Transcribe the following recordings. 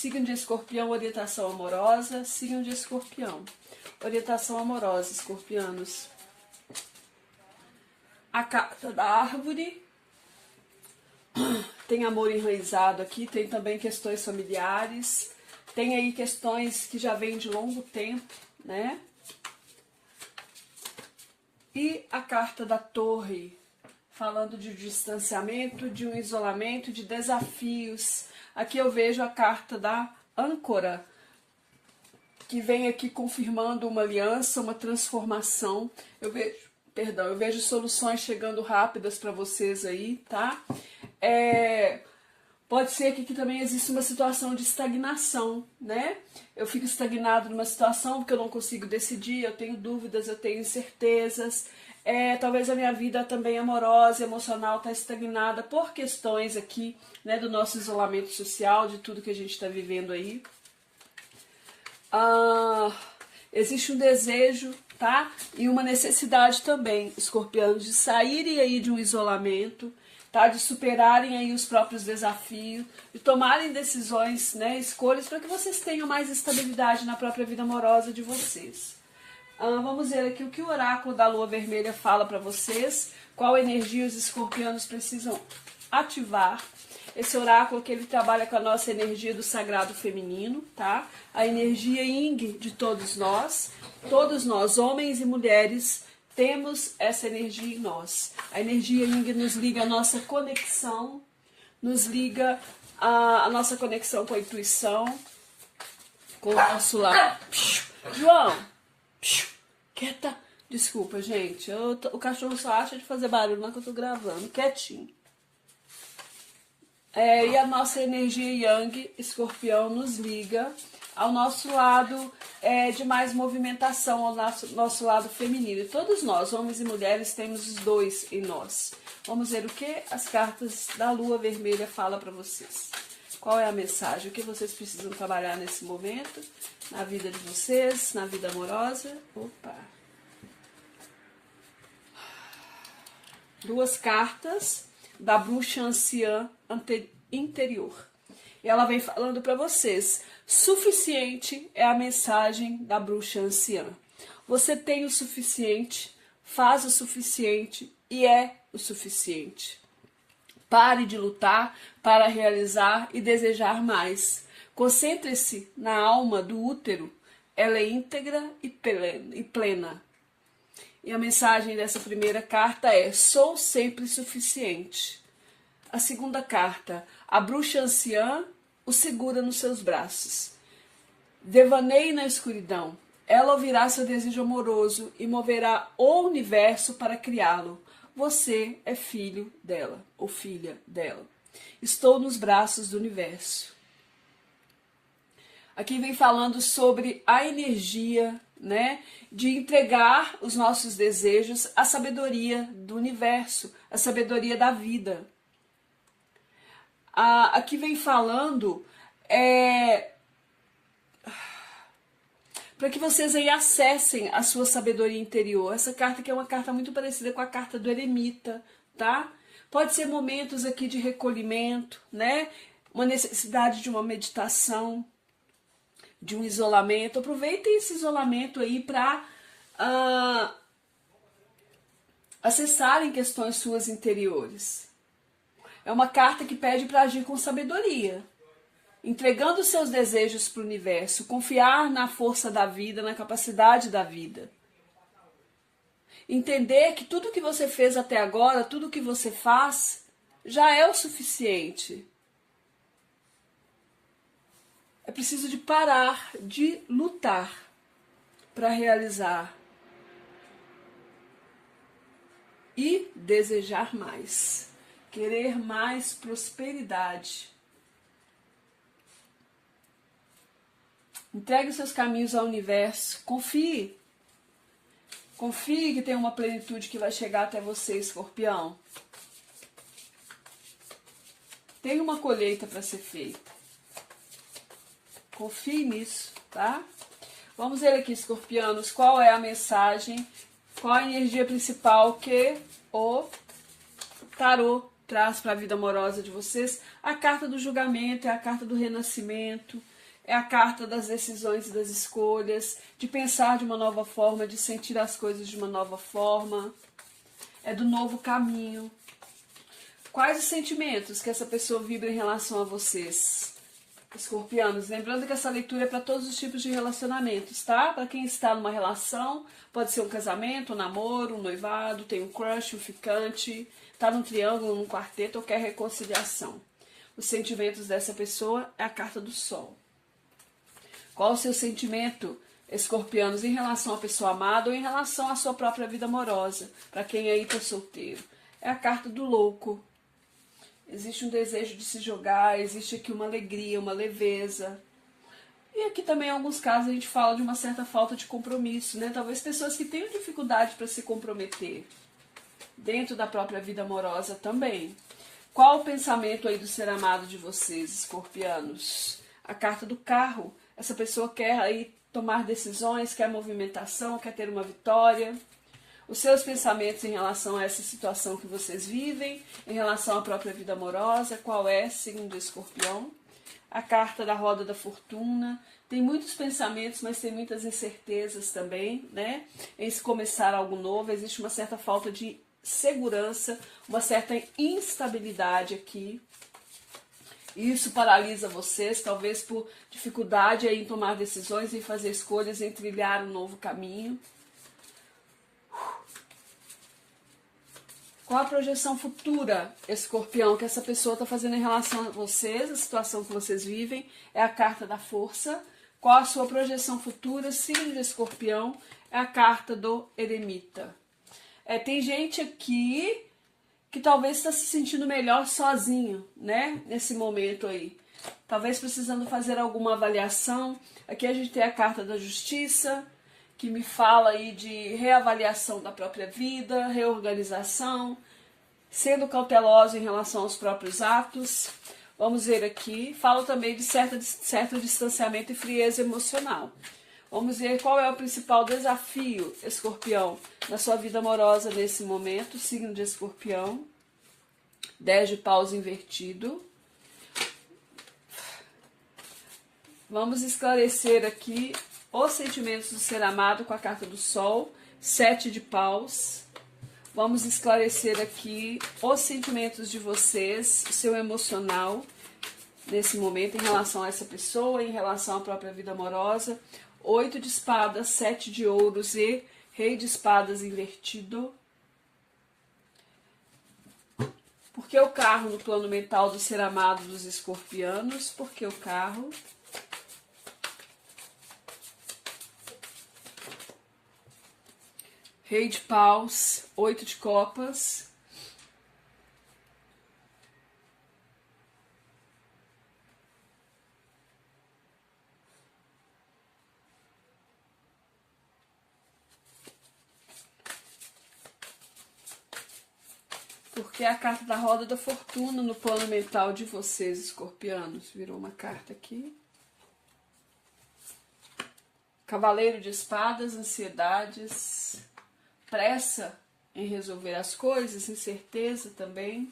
Signo de Escorpião, orientação amorosa. Signo de Escorpião, orientação amorosa, escorpianos. A carta da árvore. Tem amor enraizado aqui, tem também questões familiares. Tem aí questões que já vêm de longo tempo, né? E a carta da torre, falando de distanciamento, de um isolamento, de desafios. Aqui eu vejo a carta da âncora, que vem aqui confirmando uma aliança, uma transformação. Eu vejo soluções chegando rápidas para vocês aí, tá? Pode ser que aqui também exista uma situação de estagnação, né? Eu fico estagnado numa situação porque eu não consigo decidir, eu tenho dúvidas, eu tenho incertezas. Talvez a minha vida também amorosa, emocional, está estagnada por questões aqui, né, do nosso isolamento social, de tudo que a gente está vivendo aí. Existe um desejo, tá? E uma necessidade também, escorpianos, de saírem aí de um isolamento, tá? De superarem aí os próprios desafios, de tomarem decisões, né, escolhas para que vocês tenham mais estabilidade na própria vida amorosa de vocês. Vamos ver aqui o que o oráculo da lua vermelha fala para vocês, qual energia os escorpianos precisam ativar. Esse oráculo que ele trabalha com a nossa energia do sagrado feminino, tá? A energia yin de todos nós, homens e mulheres, temos essa energia em nós. A energia yin nos liga à nossa conexão, nos liga à nossa conexão com a intuição, com o nosso lado. João, quieta. Desculpa, gente. O cachorro só acha de fazer barulho na hora que eu tô gravando. Quietinho. E a nossa energia yang, escorpião, nos liga ao nosso lado de mais movimentação, ao nosso lado feminino. E todos nós, homens e mulheres, temos os dois em nós. Vamos ver o que as cartas da lua vermelha falam para vocês. Qual é a mensagem? O que vocês precisam trabalhar nesse momento, na vida de vocês, na vida amorosa? Opa! Duas cartas da bruxa anciã interior. E ela vem falando para vocês, suficiente é a mensagem da bruxa anciã. Você tem o suficiente, faz o suficiente e é o suficiente. Pare de lutar para realizar e desejar mais. Concentre-se na alma do útero, ela é íntegra e plena. E a mensagem dessa primeira carta é, sou sempre suficiente. A segunda carta, a bruxa anciã o segura nos seus braços. Devaneie na escuridão. Ela ouvirá seu desejo amoroso e moverá o universo para criá-lo. Você é filho dela, ou filha dela. Estou nos braços do universo. Aqui vem falando sobre a energia, né, de entregar os nossos desejos à sabedoria do universo, à sabedoria da vida. Aqui vem falando para que vocês aí acessem a sua sabedoria interior. Essa carta aqui é uma carta muito parecida com a carta do eremita, tá? Pode ser momentos aqui de recolhimento, né? Uma necessidade de uma meditação, de um isolamento. Aproveitem esse isolamento aí para acessarem questões suas interiores. É uma carta que pede para agir com sabedoria, entregando seus desejos para o universo, confiar na força da vida, na capacidade da vida. Entender que tudo que você fez até agora, tudo que você faz, já é o suficiente. É preciso de parar de lutar para realizar e desejar mais. Querer mais prosperidade. Entregue os seus caminhos ao universo. Confie. Confie que tem uma plenitude que vai chegar até você, escorpião. Tem uma colheita para ser feita. Confie nisso, tá? Vamos ver aqui, escorpianos, qual é a mensagem, qual a energia principal que o tarô traz para a vida amorosa de vocês. A carta do julgamento é a carta do renascimento, É a carta das decisões e das escolhas, de pensar de uma nova forma, de sentir as coisas de uma nova forma. É do novo caminho. Quais os sentimentos que essa pessoa vibra em relação a vocês, escorpianos? Lembrando que essa leitura é para todos os tipos de relacionamentos, tá? Para quem está numa relação, pode ser um casamento, um namoro, um noivado, tem um crush, um ficante, tá num triângulo, num quarteto ou quer reconciliação. Os sentimentos dessa pessoa é a carta do Sol. Qual o seu sentimento, escorpianos, em relação à pessoa amada ou em relação à sua própria vida amorosa? Para quem aí está solteiro. É a carta do louco. Existe um desejo de se jogar, existe aqui uma alegria, uma leveza. E aqui também, em alguns casos, a gente fala de uma certa falta de compromisso, né? Talvez pessoas que tenham dificuldade para se comprometer dentro da própria vida amorosa também. Qual o pensamento aí do ser amado de vocês, escorpianos? A carta do carro. Essa pessoa quer aí tomar decisões, quer movimentação, quer ter uma vitória. Os seus pensamentos em relação a essa situação que vocês vivem, em relação à própria vida amorosa, qual é, segundo o escorpião? A carta da roda da fortuna. Tem muitos pensamentos, mas tem muitas incertezas também, né? Em se começar algo novo, existe uma certa falta de segurança, uma certa instabilidade aqui. Isso paralisa vocês, talvez por dificuldade em tomar decisões, em fazer escolhas, em trilhar um novo caminho. Qual a projeção futura, escorpião, que essa pessoa está fazendo em relação a vocês, a situação que vocês vivem? É a carta da força. Qual a sua projeção futura, signo de escorpião? É a carta do eremita. Tem gente aqui que talvez está se sentindo melhor sozinho, né? Nesse momento aí. Talvez precisando fazer alguma avaliação. Aqui a gente tem a carta da justiça, que me fala aí de reavaliação da própria vida, reorganização, sendo cauteloso em relação aos próprios atos. Vamos ver aqui. Fala também de certo distanciamento e frieza emocional. Vamos ver qual é o principal desafio, escorpião, na sua vida amorosa nesse momento, signo de escorpião. 10 de paus invertido. Vamos esclarecer aqui os sentimentos do ser amado com a carta do Sol, 7 de paus. Vamos esclarecer aqui os sentimentos de vocês, o seu emocional nesse momento em relação a essa pessoa, em relação à própria vida amorosa. 8 de espadas, 7 de ouros e rei de espadas invertido. Por que o carro no plano mental do ser amado dos escorpianos? Por que o carro? Rei de paus, 8 de copas. Porque é a carta da roda da fortuna no plano mental de vocês, escorpianos. Virou uma carta aqui. Cavaleiro de espadas, ansiedades, pressa em resolver as coisas, incerteza também.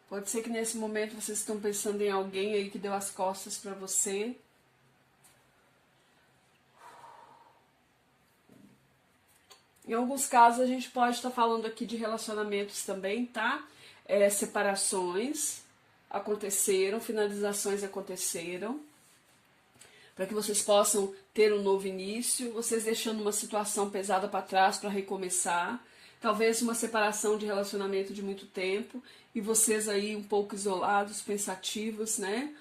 Pode ser que nesse momento vocês estão pensando em alguém aí que deu as costas para você. Em alguns casos a gente pode estar falando aqui de relacionamentos também, tá? Separações aconteceram, finalizações aconteceram, para que vocês possam ter um novo início, vocês deixando uma situação pesada para trás para recomeçar, talvez uma separação de relacionamento de muito tempo, e vocês aí um pouco isolados, pensativos, né?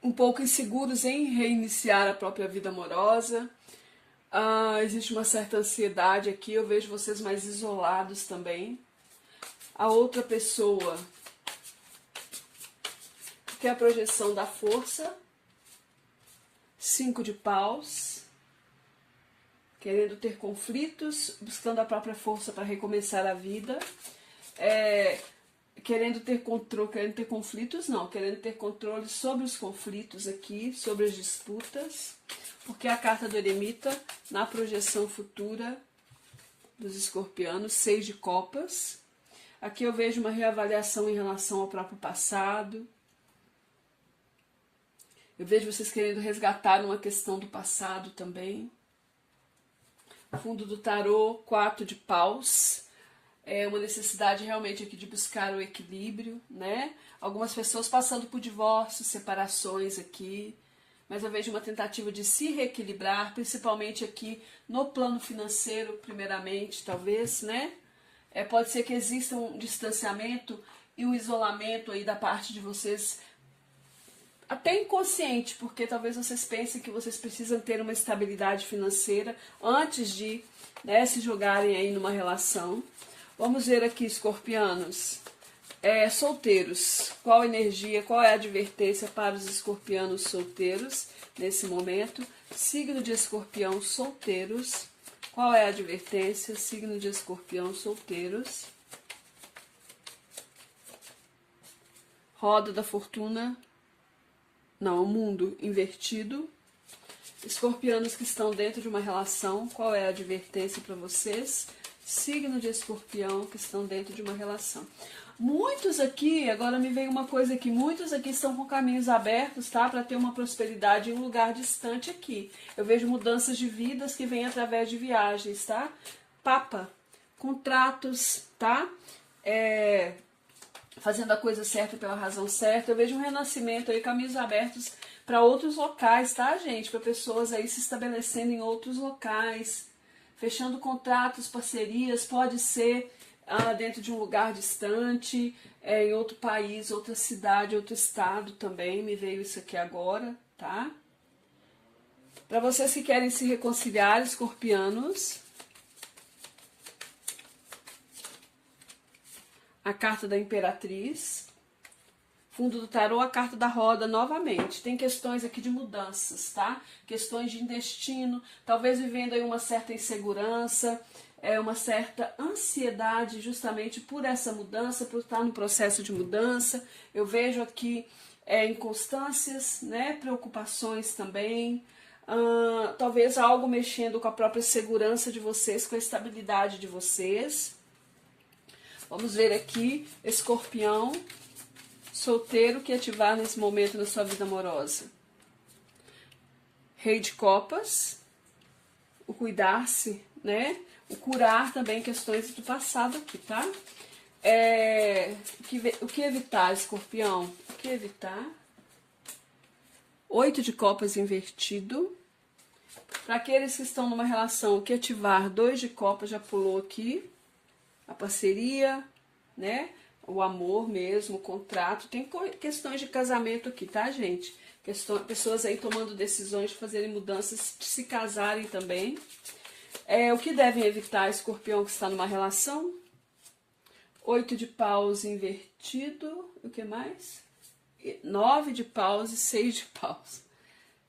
Um pouco inseguros em reiniciar a própria vida amorosa. Existe uma certa ansiedade aqui, eu vejo vocês mais isolados também. A outra pessoa, que é a projeção da força, 5 de paus, querendo ter conflitos, buscando a própria força para recomeçar a vida, querendo ter controle, querendo ter conflitos, não, querendo ter controle sobre os conflitos aqui, sobre as disputas, porque a carta do eremita, na projeção futura dos escorpianos, 6 de copas, Aqui eu vejo uma reavaliação em relação ao próprio passado. Eu vejo vocês querendo resgatar uma questão do passado também. Fundo do tarô, 4 de paus. É uma necessidade realmente aqui de buscar o equilíbrio, né? Algumas pessoas passando por divórcios, separações aqui. Mas eu vejo uma tentativa de se reequilibrar, principalmente aqui no plano financeiro, primeiramente, talvez, né? Pode ser que exista um distanciamento e um isolamento aí da parte de vocês, até inconsciente, porque talvez vocês pensem que vocês precisam ter uma estabilidade financeira antes de, né, se jogarem aí numa relação. Vamos ver aqui, escorpianos. Solteiros, qual a energia, qual é a advertência para os escorpianos solteiros nesse momento? Signo de escorpião solteiros, qual é a advertência? Signo de escorpião solteiros. Roda da fortuna, não, o mundo invertido. Escorpianos que estão dentro de uma relação, qual é a advertência para vocês? Signo de escorpião que estão dentro de uma relação. Muitos aqui, agora me vem uma coisa aqui, muitos aqui estão com caminhos abertos, tá? Para ter uma prosperidade em um lugar distante aqui. Eu vejo mudanças de vidas que vêm através de viagens, tá? Papa, contratos, tá? Fazendo a coisa certa pela razão certa. Eu vejo um renascimento aí, caminhos abertos para outros locais, tá, gente? Para pessoas aí se estabelecendo em outros locais, fechando contratos, parcerias, pode ser dentro de um lugar distante, em outro país, outra cidade, outro estado também, me veio isso aqui agora, tá? Para vocês que querem se reconciliar, escorpianos, a carta da Imperatriz, fundo do tarô, a carta da roda novamente. Tem questões aqui de mudanças, tá? Questões de destino, talvez vivendo aí uma certa insegurança, uma certa ansiedade justamente por essa mudança, por estar no processo de mudança. Eu vejo aqui inconstâncias, né? Preocupações também, talvez algo mexendo com a própria segurança de vocês, com a estabilidade de vocês. Vamos ver aqui, escorpião, solteiro, que ativar nesse momento na sua vida amorosa. Rei de copas, o cuidar-se, né? O curar também questões do passado aqui, tá? O que evitar, escorpião? O que evitar? 8 de copas invertido. Para aqueles que estão numa relação, o que ativar? 2 de copas já pulou aqui. A parceria, né? O amor mesmo, o contrato. Tem questões de casamento aqui, tá, gente? Pessoas aí tomando decisões de fazerem mudanças, de se casarem também. O que devem evitar, escorpião que está numa relação? 8 de paus invertido. O que mais? 9 de paus e 6 de paus.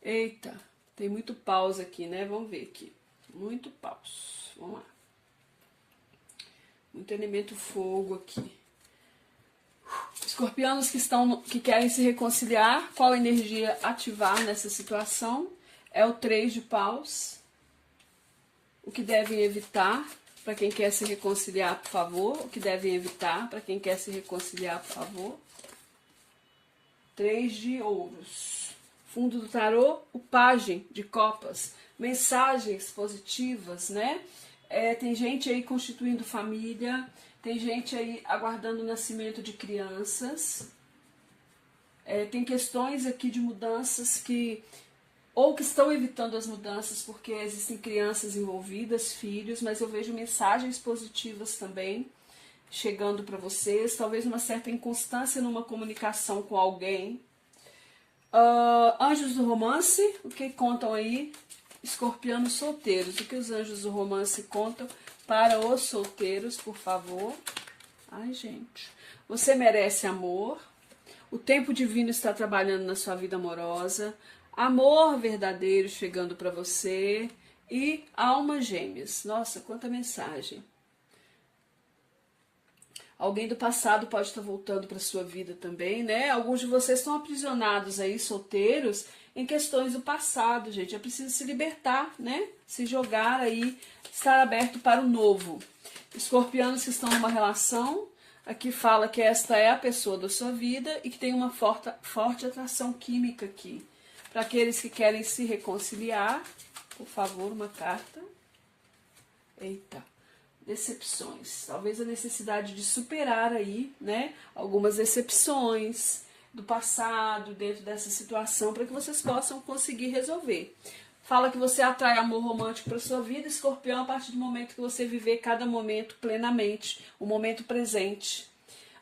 Eita, tem muito paus aqui, né? Vamos ver aqui. Muito paus. Vamos lá. Muito elemento fogo aqui. Escorpianos que querem se reconciliar, qual energia ativar nessa situação? É o 3 de paus. O que devem evitar para quem quer se reconciliar, por favor? O que devem evitar para quem quer se reconciliar, por favor? 3 de ouros. Fundo do tarô, o pajem de copas. Mensagens positivas, né? Tem gente aí constituindo família, tem gente aí aguardando o nascimento de crianças. Tem questões aqui de mudanças que estão evitando as mudanças porque existem crianças envolvidas, filhos, mas eu vejo mensagens positivas também chegando para vocês, talvez uma certa inconstância numa comunicação com alguém. Anjos do romance, o que contam aí? Escorpianos solteiros, o que os anjos do romance contam para os solteiros, por favor? Ai, gente. Você merece amor. O tempo divino está trabalhando na sua vida amorosa. Amor verdadeiro chegando para você. E almas gêmeas. Nossa, quanta mensagem. Alguém do passado pode estar voltando para sua vida também, né? Alguns de vocês estão aprisionados aí, solteiros, em questões do passado, gente. É preciso se libertar, né? Se jogar aí, estar aberto para o novo. Escorpianos que estão numa relação, Aqui fala que esta é a pessoa da sua vida e que tem uma forte atração química aqui. Para aqueles que querem se reconciliar, por favor, uma carta. Eita, decepções. Talvez a necessidade de superar aí, né, algumas decepções do passado dentro dessa situação para que vocês possam conseguir resolver. Fala que você atrai amor romântico para sua vida, Escorpião, a partir do momento que você viver cada momento plenamente, o momento presente.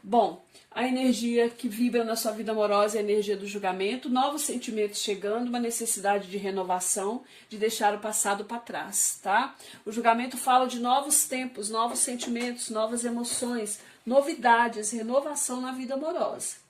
Bom, a energia que vibra na sua vida amorosa é a energia do julgamento, novos sentimentos chegando, uma necessidade de renovação, de deixar o passado para trás, tá? O julgamento fala de novos tempos, novos sentimentos, novas emoções, novidades, renovação na vida amorosa.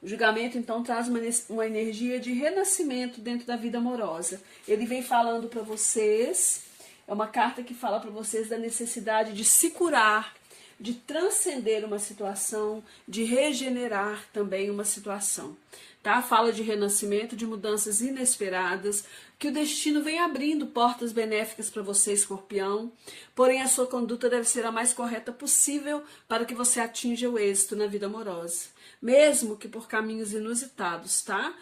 O julgamento, então, traz uma energia de renascimento dentro da vida amorosa. Ele vem falando para vocês, é uma carta que fala para vocês da necessidade de se curar, de transcender uma situação, de regenerar também uma situação. Tá? Fala de renascimento, de mudanças inesperadas, que o destino vem abrindo portas benéficas para você, Escorpião, porém a sua conduta deve ser a mais correta possível para que você atinja o êxito na vida amorosa, mesmo que por caminhos inusitados, tá?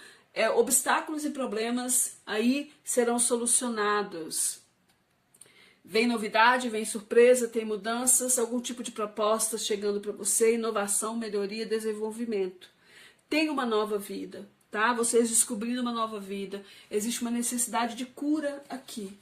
Obstáculos e problemas aí serão solucionados. Vem novidade, vem surpresa, tem mudanças, algum tipo de proposta chegando para você, inovação, melhoria, desenvolvimento. Tem uma nova vida, tá? Vocês descobrindo uma nova vida. Existe uma necessidade de cura aqui.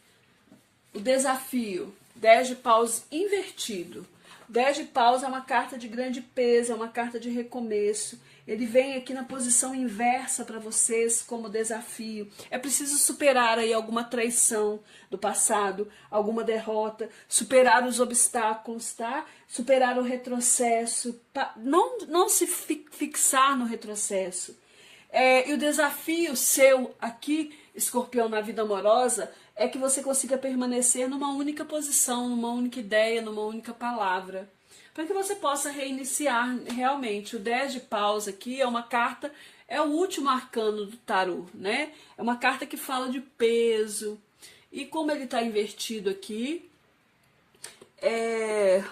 O desafio, 10 de paus invertido. 10 de paus é uma carta de grande peso, é uma carta de recomeço. Ele vem aqui na posição inversa para vocês como desafio. É preciso superar aí alguma traição do passado, alguma derrota, superar os obstáculos, tá? Superar o retrocesso, não se fixar no retrocesso. E o desafio seu aqui, Escorpião, na vida amorosa, é que você consiga permanecer numa única posição, numa única ideia, numa única palavra, para que você possa reiniciar realmente. O 10 de paus aqui é uma carta, é o último arcano do tarô, né? É uma carta que fala de peso. E como ele está invertido aqui, é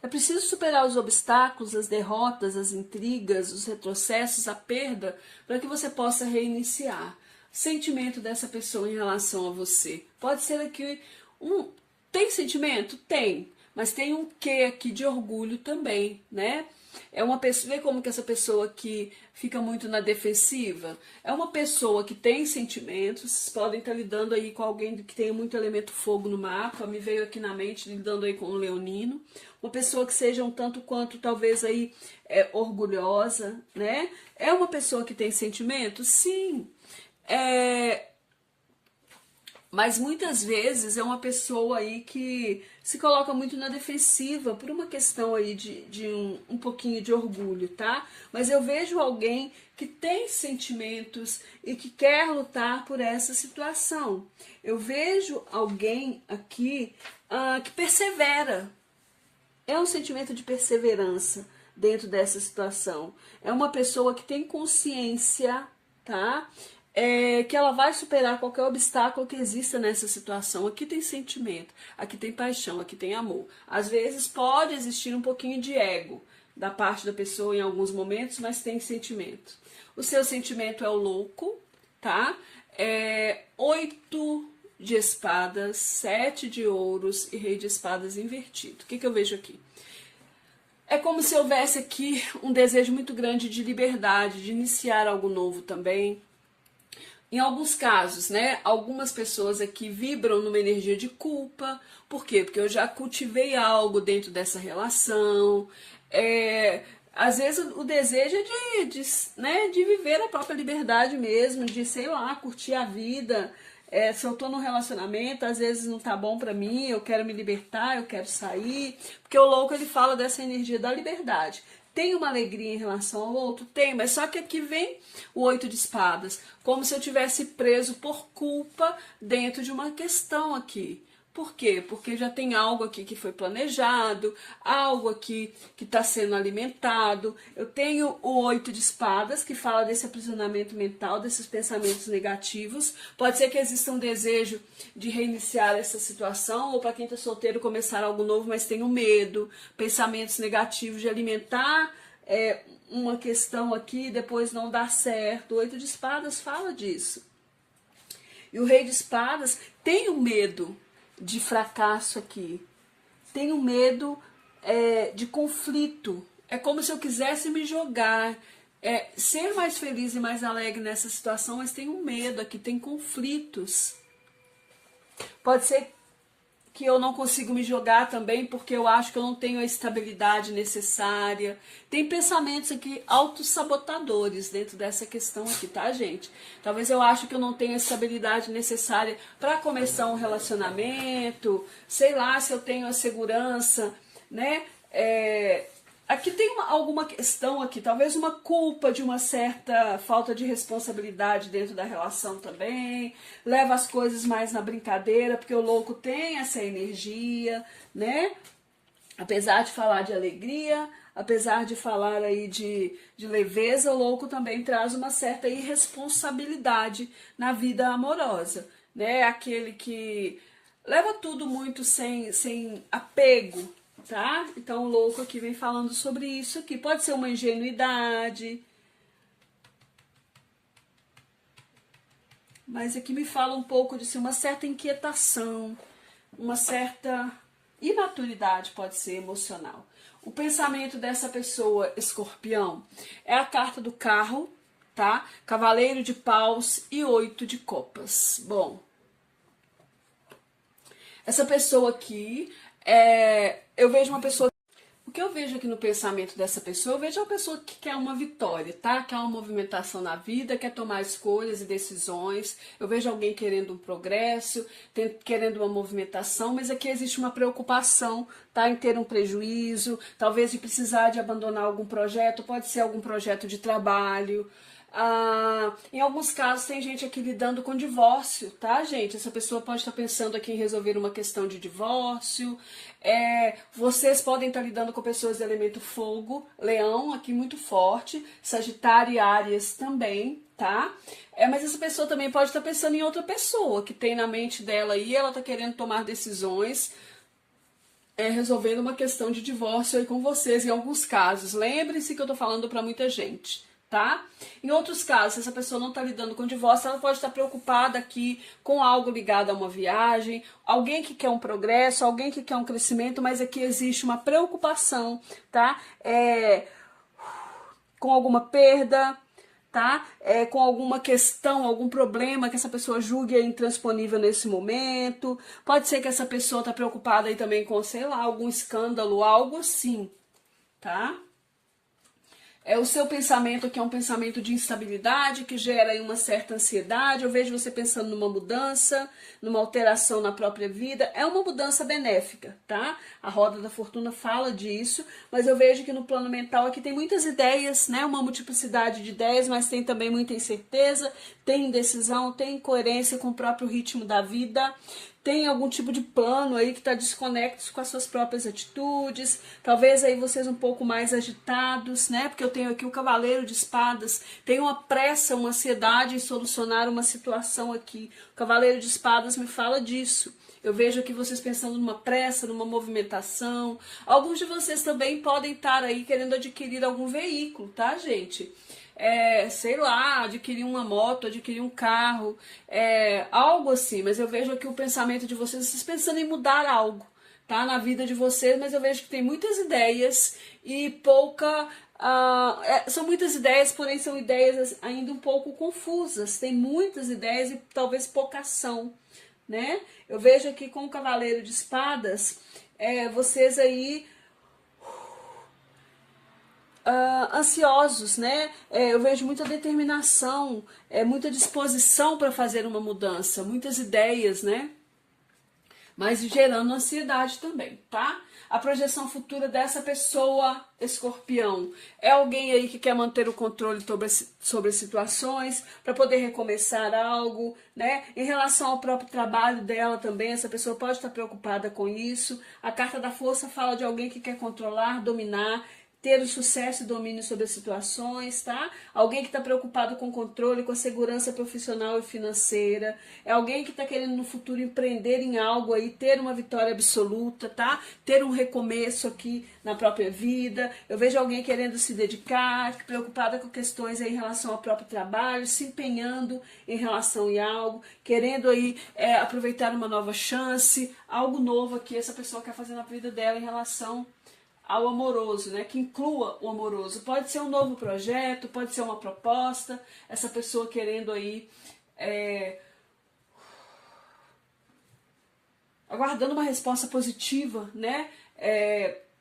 preciso superar os obstáculos, as derrotas, as intrigas, os retrocessos, a perda, para que você possa reiniciar. Sentimento dessa pessoa em relação a você. Pode ser aqui tem sentimento? Tem. Mas tem um quê aqui de orgulho também, né? É uma pessoa, vê como que essa pessoa aqui fica muito na defensiva? É uma pessoa que tem sentimentos, vocês podem estar lidando aí com alguém que tem muito elemento fogo no mapa, me veio aqui na mente lidando aí com o leonino. Uma pessoa que seja um tanto quanto talvez aí orgulhosa, né? É uma pessoa que tem sentimentos? Sim. Mas muitas vezes é uma pessoa aí que se coloca muito na defensiva por uma questão aí de um pouquinho de orgulho, tá? Mas eu vejo alguém que tem sentimentos e que quer lutar por essa situação. Eu vejo alguém aqui que persevera. É um sentimento de perseverança dentro dessa situação. É uma pessoa que tem consciência, tá? Que ela vai superar qualquer obstáculo que exista nessa situação. Aqui tem sentimento, aqui tem paixão, aqui tem amor. Às vezes pode existir um pouquinho de ego da parte da pessoa em alguns momentos, mas tem sentimento. O seu sentimento é o louco, tá? 8 de espadas, 7 de ouros e rei de espadas invertido. O que eu vejo aqui? É como se houvesse aqui um desejo muito grande de liberdade, de iniciar algo novo também. Em alguns casos, né, algumas pessoas aqui vibram numa energia de culpa. Por quê? Porque eu já cultivei algo dentro dessa relação. Às vezes o desejo é de viver a própria liberdade mesmo, de, sei lá, curtir a vida. Se eu tô num relacionamento, às vezes não tá bom pra mim, eu quero me libertar, eu quero sair. Porque o louco, ele fala dessa energia da liberdade. Tem uma alegria em relação ao outro? Tem, mas só que aqui vem o 8 de espadas, como se eu tivesse preso por culpa dentro de uma questão aqui. Por quê? Porque já tem algo aqui que foi planejado, algo aqui que está sendo alimentado. Eu tenho o 8 de espadas, que fala desse aprisionamento mental, desses pensamentos negativos. Pode ser que exista um desejo de reiniciar essa situação, ou para quem está solteiro começar algo novo, mas tem um medo, pensamentos negativos de alimentar uma questão aqui e depois não dar certo. O 8 de espadas fala disso. E o rei de espadas tem um medo de fracasso aqui, tem um medo de conflito. É como se eu quisesse me jogar, ser mais feliz e mais alegre nessa situação, mas tem um medo aqui, tem conflitos. Pode ser que eu não consigo me jogar também porque eu acho que eu não tenho a estabilidade necessária. Tem pensamentos aqui autossabotadores dentro dessa questão aqui, tá, gente? Talvez eu acho que eu não tenho a estabilidade necessária para começar um relacionamento, sei lá, se eu tenho a segurança, né? Aqui tem alguma questão aqui, talvez uma culpa de uma certa falta de responsabilidade dentro da relação também, leva as coisas mais na brincadeira, porque o louco tem essa energia, né? Apesar de falar de alegria, apesar de falar aí de leveza, o louco também traz uma certa irresponsabilidade na vida amorosa, né? Aquele que leva tudo muito sem apego, tá? Então o louco aqui vem falando sobre isso aqui. Pode ser uma ingenuidade, mas aqui me fala um pouco de uma certa inquietação, uma certa imaturidade, pode ser emocional. O pensamento dessa pessoa, escorpião, é a carta do carro, tá? Cavaleiro de paus e 8 de copas. Bom, essa pessoa aqui, eu vejo uma pessoa... O que eu vejo aqui no pensamento dessa pessoa, eu vejo uma pessoa que quer uma vitória, tá? Quer uma movimentação na vida, quer tomar escolhas e decisões. Eu vejo alguém querendo um progresso, querendo uma movimentação, mas aqui existe uma preocupação, tá? Em ter um prejuízo, talvez de precisar de abandonar algum projeto, pode ser algum projeto de trabalho. Em alguns casos tem gente aqui lidando com divórcio, tá, gente? Essa pessoa pode estar pensando aqui em resolver uma questão de divórcio. Vocês podem estar lidando com pessoas de elemento fogo, leão aqui muito forte, sagitário e áries também, tá? Mas essa pessoa também pode estar pensando em outra pessoa que tem na mente dela aí, ela tá querendo tomar decisões, resolvendo uma questão de divórcio aí com vocês em alguns casos. Lembrem-se que eu tô falando para muita gente, tá? Em outros casos, se essa pessoa não está lidando com divórcio, ela pode estar preocupada aqui com algo ligado a uma viagem, alguém que quer um progresso, alguém que quer um crescimento, mas aqui existe uma preocupação, tá? Com alguma perda, tá? Com alguma questão, algum problema que essa pessoa julgue intransponível nesse momento. Pode ser que essa pessoa está preocupada aí também com, sei lá, algum escândalo, algo assim, tá? O seu pensamento aqui é um pensamento de instabilidade, que gera aí uma certa ansiedade. Eu vejo você pensando numa mudança, numa alteração na própria vida. É uma mudança benéfica, tá? A roda da fortuna fala disso, mas eu vejo que no plano mental aqui tem muitas ideias, né? Uma multiplicidade de ideias, mas tem também muita incerteza, tem indecisão, tem incoerência com o próprio ritmo da vida. Tem algum tipo de plano aí que está desconexo com as suas próprias atitudes, talvez aí vocês um pouco mais agitados, né? Porque eu tenho aqui o cavaleiro de espadas, tem uma pressa, uma ansiedade em solucionar uma situação aqui. O cavaleiro de espadas me fala disso. Eu vejo aqui vocês pensando numa pressa, numa movimentação. Alguns de vocês também podem estar aí querendo adquirir algum veículo, tá, gente? Sei lá, adquirir uma moto, adquirir um carro, algo assim, mas eu vejo aqui o pensamento de vocês pensando em mudar algo, tá, na vida de vocês, mas eu vejo que tem muitas ideias e são muitas ideias, porém são ideias ainda um pouco confusas, tem muitas ideias e talvez pouca ação, né? Eu vejo aqui com o cavaleiro de espadas, vocês aí ansiosos, né? Eu vejo muita determinação, muita disposição para fazer uma mudança, muitas ideias, né? mas gerando ansiedade também, tá? A projeção futura dessa pessoa, escorpião, é alguém aí que quer manter o controle sobre as situações, para poder recomeçar algo, né? Em relação ao próprio trabalho dela também, essa pessoa pode estar preocupada com isso. A carta da força fala de alguém que quer controlar, dominar, ter o sucesso e domínio sobre as situações, tá? Alguém que está preocupado com o controle, com a segurança profissional e financeira. É alguém que está querendo no futuro empreender em algo aí, ter uma vitória absoluta, tá? Ter um recomeço aqui na própria vida. Eu vejo alguém querendo se dedicar, preocupada com questões aí em relação ao próprio trabalho, se empenhando em relação a algo, querendo aí aproveitar uma nova chance, algo novo aqui essa pessoa quer fazer na vida dela em relação ao amoroso, né? Que inclua o amoroso. Pode ser um novo projeto, pode ser uma proposta, essa pessoa querendo aí, aguardando uma resposta positiva, né?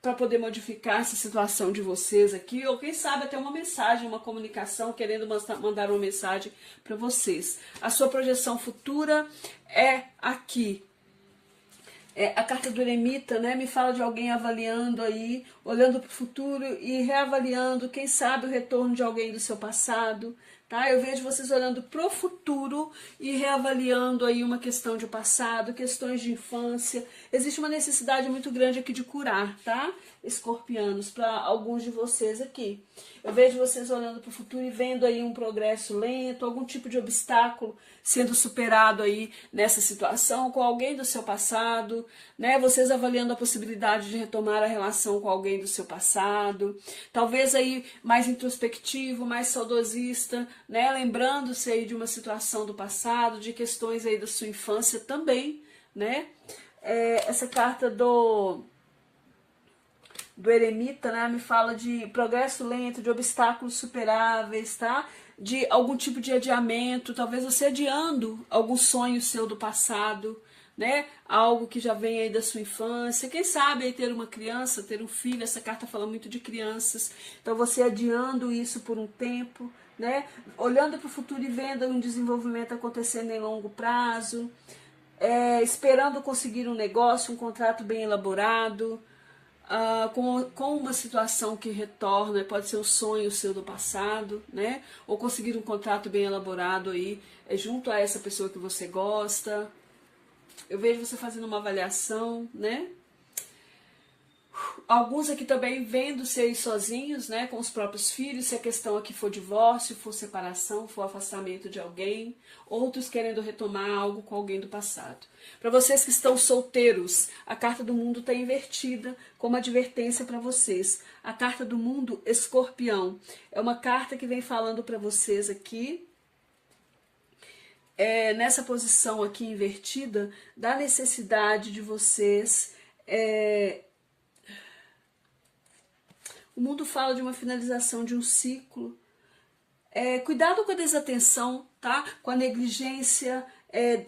Para poder modificar essa situação de vocês aqui, ou quem sabe até uma mensagem, uma comunicação, querendo mandar uma mensagem para vocês. A sua projeção futura é aqui. A carta do eremita, né, me fala de alguém avaliando aí, olhando para o futuro e reavaliando, quem sabe, o retorno de alguém do seu passado, tá? Eu vejo vocês olhando para o futuro e reavaliando aí uma questão de passado, questões de infância. Existe uma necessidade muito grande aqui de curar, tá? Escorpianos, para alguns de vocês aqui. Eu vejo vocês olhando para o futuro e vendo aí um progresso lento, algum tipo de obstáculo sendo superado aí nessa situação com alguém do seu passado, né? Vocês avaliando a possibilidade de retomar a relação com alguém do seu passado, talvez aí mais introspectivo, mais saudosista, né? Lembrando-se aí de uma situação do passado, de questões aí da sua infância também, né? Essa carta do eremita, né, me fala de progresso lento, de obstáculos superáveis, tá? De algum tipo de adiamento, talvez você adiando algum sonho seu do passado, né? Algo que já vem aí da sua infância. Quem sabe aí ter uma criança, ter um filho, essa carta fala muito de crianças. Então você adiando isso por um tempo, né? Olhando para o futuro e vendo um desenvolvimento acontecendo em longo prazo, esperando conseguir um negócio, um contrato bem elaborado, com uma situação que retorna, pode ser um sonho seu do passado, né? Ou conseguir um contrato bem elaborado aí, junto a essa pessoa que você gosta. Eu vejo você fazendo uma avaliação, né? Alguns aqui também vendo-se aí sozinhos, né, com os próprios filhos, se a questão aqui for divórcio, for separação, for afastamento de alguém, outros querendo retomar algo com alguém do passado. Para vocês que estão solteiros, a carta do mundo está invertida, como advertência para vocês. A carta do mundo, escorpião, é uma carta que vem falando para vocês aqui, nessa posição aqui invertida, da necessidade de vocês... O mundo fala de uma finalização de um ciclo. Cuidado com a desatenção, tá? Com a negligência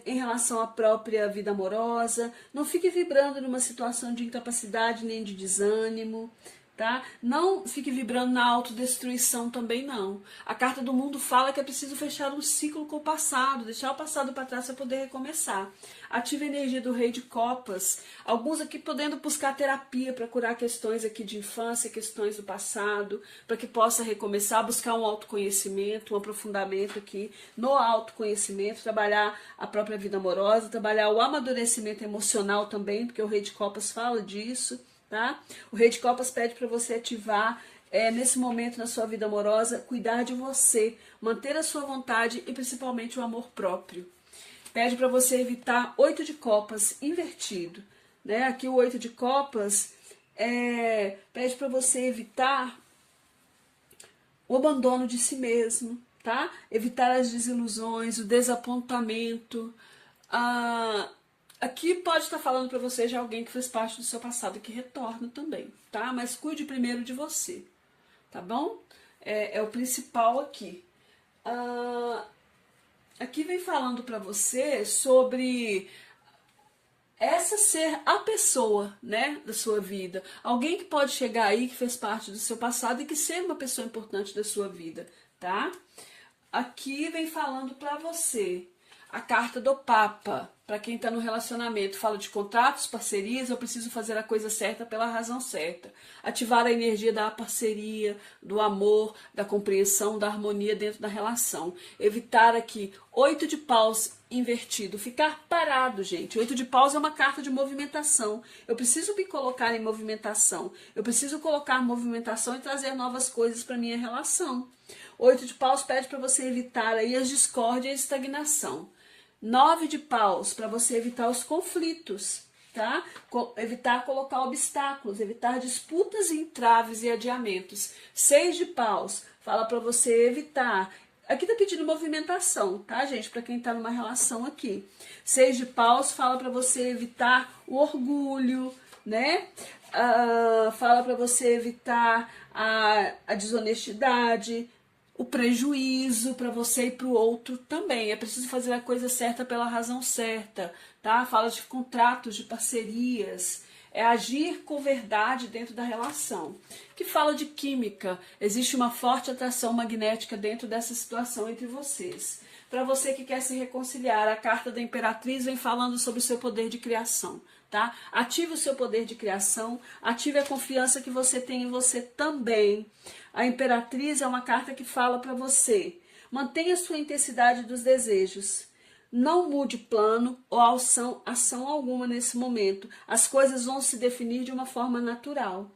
em relação à própria vida amorosa. Não fique vibrando numa situação de incapacidade nem de desânimo, tá? Não fique vibrando na autodestruição também, não. A carta do mundo fala que é preciso fechar um ciclo com o passado, deixar o passado para trás para poder recomeçar. Ative a energia do Rei de Copas. Alguns aqui podendo buscar terapia para curar questões aqui de infância, questões do passado, para que possa recomeçar, buscar um autoconhecimento, um aprofundamento aqui no autoconhecimento, trabalhar a própria vida amorosa, trabalhar o amadurecimento emocional também, porque o Rei de Copas fala disso. Tá? O Rei de Copas pede para você ativar, nesse momento na sua vida amorosa, cuidar de você, manter a sua vontade e principalmente o amor próprio. Pede para você evitar 8 de copas invertido. Né? Aqui o 8 de copas pede para você evitar o abandono de si mesmo, tá? Evitar as desilusões, o desapontamento, Aqui pode estar falando para você de alguém que fez parte do seu passado que retorna também, tá? Mas cuide primeiro de você, tá bom? É o principal aqui. Aqui vem falando para você sobre essa ser a pessoa, né, da sua vida. Alguém que pode chegar aí, que fez parte do seu passado e que seja uma pessoa importante da sua vida, tá? Aqui vem falando para você a carta do Papa. para quem está no relacionamento, fala de contratos, parcerias, eu preciso fazer a coisa certa pela razão certa. Ativar a energia da parceria, do amor, da compreensão, da harmonia dentro da relação. Evitar aqui 8 de paus invertido, ficar parado, gente. 8 de paus é uma carta de movimentação. Eu preciso me colocar em movimentação. Eu preciso colocar movimentação e trazer novas coisas para minha relação. 8 de paus pede para você evitar aí as discórdias e a estagnação. 9 de paus, para você evitar os conflitos, tá? Evitar colocar obstáculos, evitar disputas e entraves e adiamentos. 6 de paus, fala para você evitar. Aqui tá pedindo movimentação, tá, gente? Para quem tá numa relação aqui. 6 de paus fala para você evitar o orgulho, né? Fala para você evitar a desonestidade, o prejuízo para você e para o outro também. É preciso fazer a coisa certa pela razão certa, tá? Fala de contratos, de parcerias, é agir com verdade dentro da relação. Que fala de química, existe uma forte atração magnética dentro dessa situação entre vocês. Para você que quer se reconciliar, a carta da Imperatriz vem falando sobre o seu poder de criação, tá? Ative o seu poder de criação, ative a confiança que você tem em você também. A Imperatriz é uma carta que fala para você: mantenha sua intensidade dos desejos. Não mude plano ou ação alguma nesse momento. As coisas vão se definir de uma forma natural.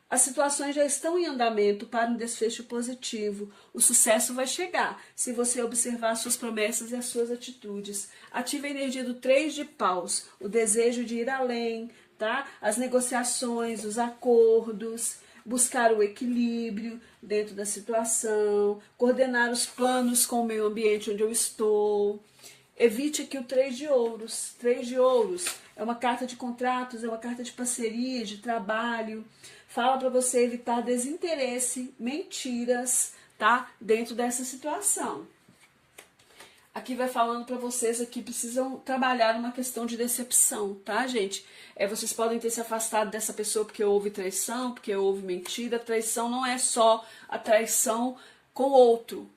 As situações já estão em andamento para um desfecho positivo. O sucesso vai chegar se você observar as suas promessas e as suas atitudes. Ative a energia do 3 de paus, o desejo de ir além, tá? As negociações, os acordos, buscar o equilíbrio dentro da situação, coordenar os planos com o meio ambiente onde eu estou. Evite aqui o 3 de ouros. 3 de ouros é uma carta de contratos, é uma carta de parceria, de trabalho. Fala para você evitar desinteresse, mentiras, tá? Dentro dessa situação. Aqui vai falando para vocês que precisam trabalhar uma questão de decepção, tá, gente? Vocês podem ter se afastado dessa pessoa porque houve traição, porque houve mentira. Traição não é só a traição com o outro.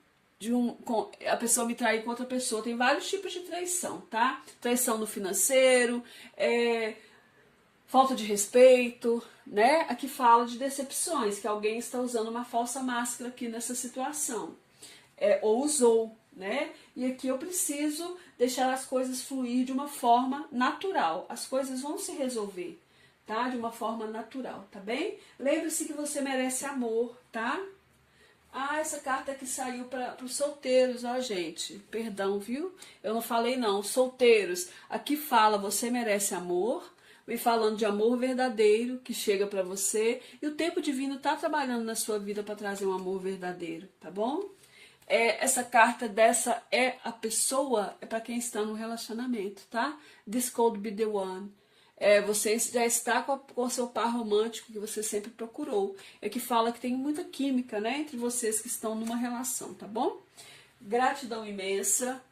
A pessoa me trair com outra pessoa. Tem vários tipos de traição, tá? Traição no financeiro, falta de respeito, né? Aqui fala de decepções, que alguém está usando uma falsa máscara aqui nessa situação. Ou usou, né? E aqui eu preciso deixar as coisas fluir de uma forma natural. As coisas vão se resolver, tá? De uma forma natural, tá bem? Lembre-se que você merece amor, tá? Essa carta aqui saiu para os solteiros, ó, gente. Perdão, viu? Eu não falei não. Solteiros. Aqui fala, você merece amor. Vem falando de amor verdadeiro que chega para você. E o tempo divino está trabalhando na sua vida para trazer um amor verdadeiro, tá bom? Essa carta dessa é a pessoa, é para quem está no relacionamento, tá? This could be the one. Você já está com o seu par romântico que você sempre procurou. É que fala que tem muita química, né, entre vocês que estão numa relação, tá bom? Gratidão imensa.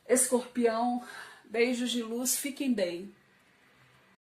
Escorpião, beijos de luz, fiquem bem.